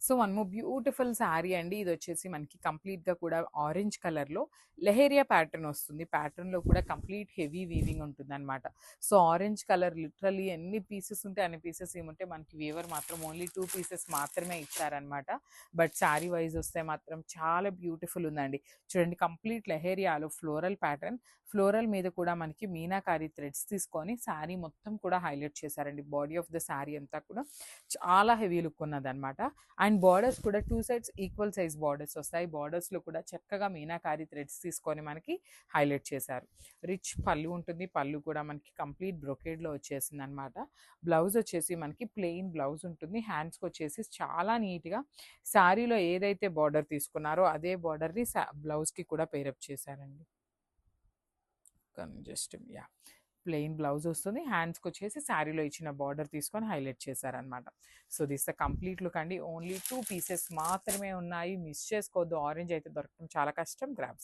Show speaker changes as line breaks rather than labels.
So one more beautiful sari అండి. ఇది వచ్చేసి మనకి కంప్లీట్గా కూడా ఆరెంజ్ కలర్లో లెహేరియా ప్యాటర్న్ వస్తుంది. ప్యాటర్న్లో కూడా కంప్లీట్ హెవీ వీవింగ్ ఉంటుంది అనమాట. సో ఆరెంజ్ కలర్ లిటరలీ ఎన్ని పీసెస్ ఉంటే అన్ని పీసెస్ ఏముంటే మనకి వీవర్ మాత్రం ఓన్లీ 2 పీసెస్ మాత్రమే ఇచ్చారనమాట. బట్ శారీ వైజ్ వస్తే మాత్రం చాలా బ్యూటిఫుల్ ఉందండి. చూడండి కంప్లీట్ లెహేరియాలో ఫ్లోరల్ ప్యాటర్న్, ఫ్లోరల్ మీద కూడా మనకి మీనాకారి థ్రెడ్స్ తీసుకొని శారీ మొత్తం కూడా హైలైట్ చేశారండి. బాడీ ఆఫ్ ద శారీ అంతా కూడా చాలా హెవీ లుక్ ఉన్నదనమాట. అండ్ బార్డర్స్ కూడా 2 సైడ్స్ ఈక్వల్ సైజ్ బార్డర్స్ వస్తాయి. బార్డర్స్లో కూడా చక్కగా మీనాకారి థ్రెడ్స్ తీసుకొని మనకి హైలైట్ చేశారు. రిచ్ పళ్ళు ఉంటుంది. పళ్ళు కూడా మనకి కంప్లీట్ బ్రొకేడ్లో వచ్చేసింది అనమాట. బ్లౌజ్ వచ్చేసి మనకి ప్లెయిన్ బ్లౌజ్ ఉంటుంది. హ్యాండ్స్కి వచ్చేసి చాలా నీట్గా శారీలో ఏదైతే బార్డర్ తీసుకున్నారో అదే బార్డర్ని బ్లౌజ్కి కూడా పేరప్ చేశారండి. జస్ట్ యా ప్లెయిన్ బ్లౌజ్ వస్తుంది. హ్యాండ్స్కి వచ్చేసి శారీలో ఇచ్చిన బార్డర్ తీసుకొని హైలైట్ చేశారనమాట. So this the complete look అండి. ఓన్లీ 2 పీసెస్ మాత్రమే ఉన్నాయి. మిస్ చేసుకోవద్దు. ఆరెంజ్ అయితే దొరకడం చాలా కష్టం. గ్రాబ్స్.